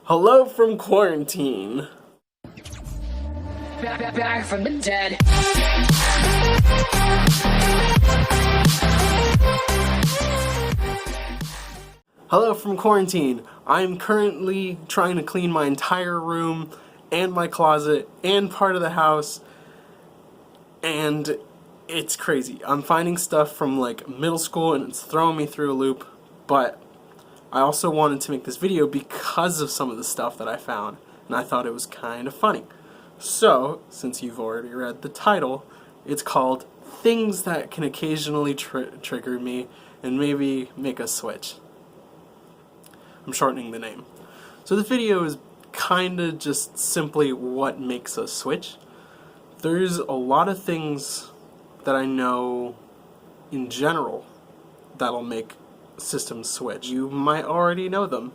Hello from quarantine. Back from the dead. Hello from quarantine. I'm currently trying to clean my entire room and my closet and part of the house, and it's crazy. I'm finding stuff from like middle school and it's throwing me through a loop, but I also wanted to make this video because of some of the stuff that I found, and I thought it was kind of funny. So, since you've already read the title, it's called Things That Can Occasionally Trigger Me and Maybe Make Us Switch. I'm shortening the name. So this video is kinda just simply what makes us switch. There's a lot of things that I know in general that'll make systems switch. You might already know them.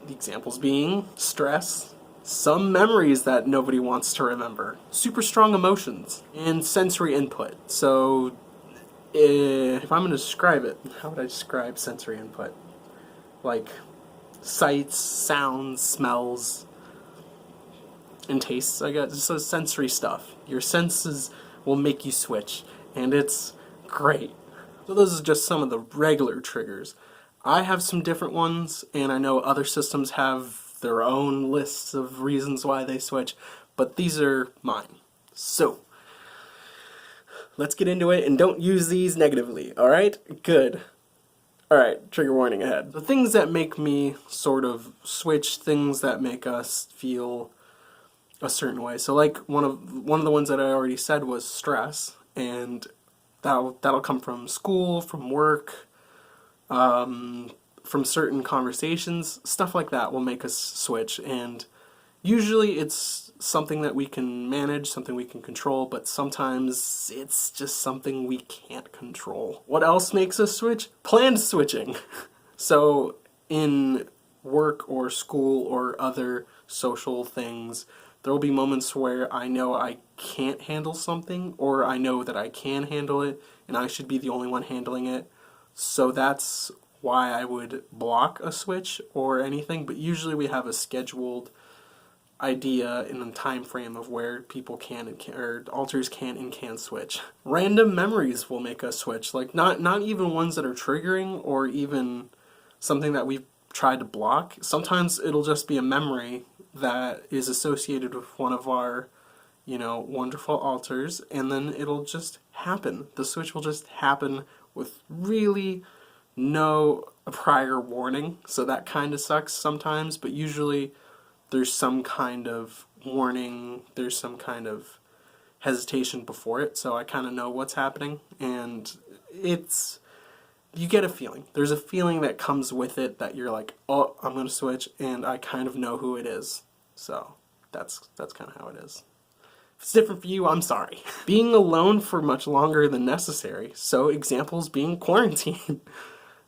The examples being stress, some memories that nobody wants to remember, super strong emotions, and sensory input. So if I'm going to describe it, how would I describe sensory input? Like sights, sounds, smells, and tastes, I guess. So sensory stuff. Your senses will make you switch, and it's great. So those are just some of the regular triggers. I have some different ones, and I know other systems have their own lists of reasons why they switch, but these are mine. So, let's get into it, and don't use these negatively, alright? Good. Alright, trigger warning ahead. The things that make me sort of switch, things that make us feel a certain way. So like one of the ones that I already said was stress, and that'll come from school, from work, from certain conversations, stuff like that will make us switch, and usually it's something that we can manage, something we can control, but sometimes it's just something we can't control. What else makes us switch? Planned switching. So in work or school or other social things, there will be moments where I know I can't handle something, or I know that I can handle it, and I should be the only one handling it. So that's why I would block a switch or anything, but usually we have a scheduled idea in a time frame of where people can or alters can and can't switch. Random memories will make us switch, like not even ones that are triggering or even something that we've tried to block. Sometimes it'll just be a memory that is associated with one of our, wonderful alters, and then it'll just happen. The switch will just happen with really no prior warning, so that kind of sucks sometimes, but usually there's some kind of warning, there's some kind of hesitation before it, so I kind of know what's happening, and you get a feeling. There's a feeling that comes with it that you're like, oh, I'm going to switch, and I kind of know who it is. So that's kind of how it is. If it's different for you, I'm sorry. Being alone for much longer than necessary. So examples being quarantine.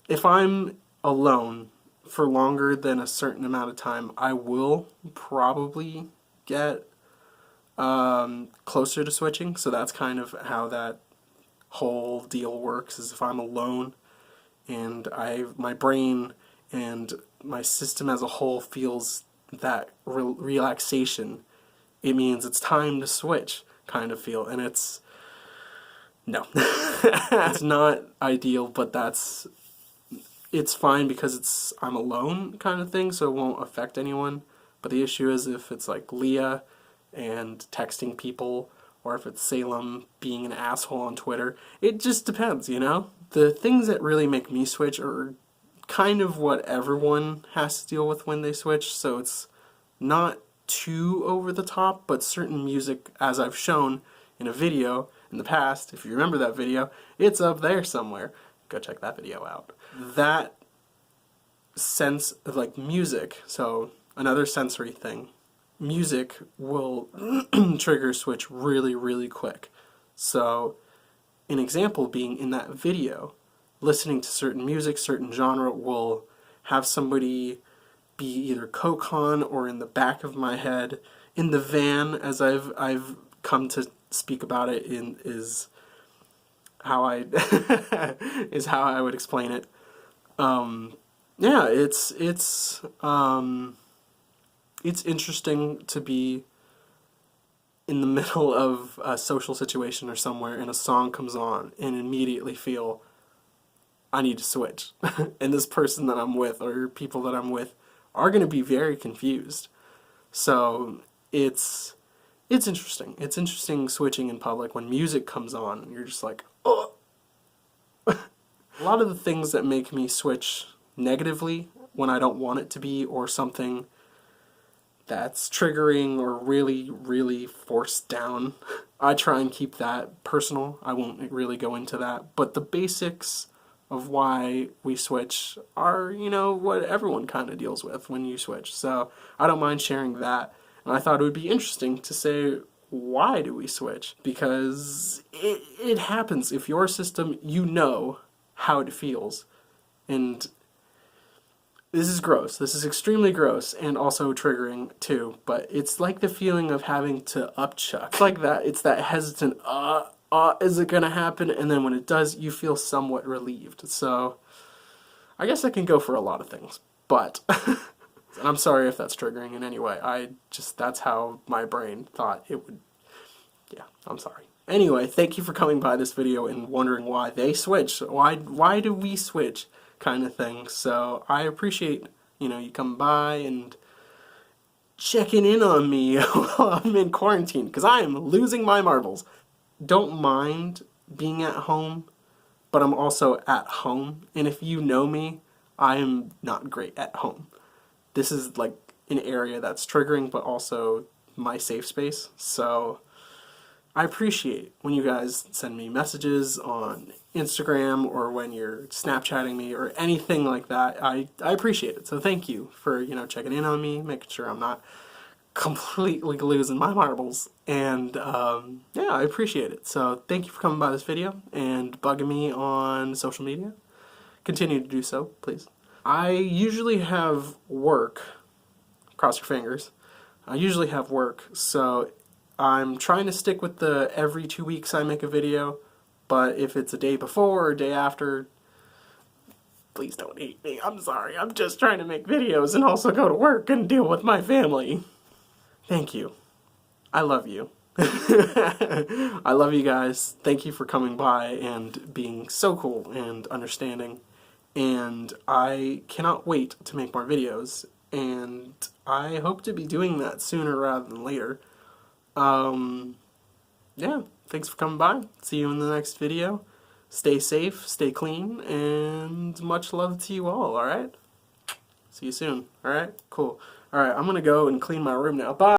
If I'm alone for longer than a certain amount of time, I will probably get closer to switching. So that's kind of how that whole deal works, is if I'm alone and my brain and my system as a whole feels that relaxation, it means it's time to switch kind of feel, and it's not ideal, but it's fine because I'm alone kind of thing, so it won't affect anyone. But the issue is if it's like Leah and texting people, or if it's Salem being an asshole on Twitter. It just depends, The things that really make me switch are kind of what everyone has to deal with when they switch, so it's not too over the top, but certain music, as I've shown in a video in the past, if you remember that video, it's up there somewhere. Go check that video out. That sense of like music, so another sensory thing, music will trigger switch really, really quick. So an example being in that video, listening to certain music, certain genre will have somebody be either coke on or in the back of my head. In the van, as I've come to speak about it, is how I is how I would explain it. Yeah, it's it's interesting to be in the middle of a social situation or somewhere and a song comes on and immediately feel I need to switch. And this person that I'm with or people that I'm with are going to be very confused. So it's interesting. It's interesting switching in public when music comes on and you're just like, oh. A lot of the things that make me switch negatively when I don't want it to be, or something that's triggering or really, really forced down, I try and keep that personal. I won't really go into that. But the basics of why we switch are, you know, what everyone kind of deals with when you switch. So I don't mind sharing that. And I thought it would be interesting to say, why do we switch? Because it happens. If your system, you know how it feels. And this is gross. This is extremely gross and also triggering too. But it's like the feeling of having to upchuck. It's like that. It's that hesitant, is it going to happen? And then when it does, you feel somewhat relieved. So I guess I can go for a lot of things. But, and I'm sorry if that's triggering in any way. That's how my brain thought it would. Yeah, I'm sorry. Anyway, thank you for coming by this video and wondering why they switch. Why do we switch, kind of thing. So I appreciate, you know, you come by and checking in on me while I'm in quarantine, because I am losing my marbles. Don't mind being at home, but I'm also at home. And if you know me, I am not great at home. This is like an area that's triggering, but also my safe space. So I appreciate when you guys send me messages on Instagram or when you're Snapchatting me or anything like that. I appreciate it. So thank you for, you know, checking in on me, making sure I'm not completely losing my marbles. And yeah, I appreciate it. So thank you for coming by this video and bugging me on social media. Continue to do so, please. I usually have work, cross your fingers, I usually have work, so I'm trying to stick with the every 2 weeks I make a video, but if it's a day before or a day after, please don't hate me. I'm sorry. I'm just trying to make videos and also go to work and deal with my family. Thank you. I love you. I love you guys. Thank you for coming by and being so cool and understanding. And I cannot wait to make more videos. And I hope to be doing that sooner rather than later. Yeah, thanks for coming by. See you in the next video. Stay safe, stay clean, and much love to you all, alright? See you soon, alright? Cool. Alright, I'm gonna go and clean my room now. Bye!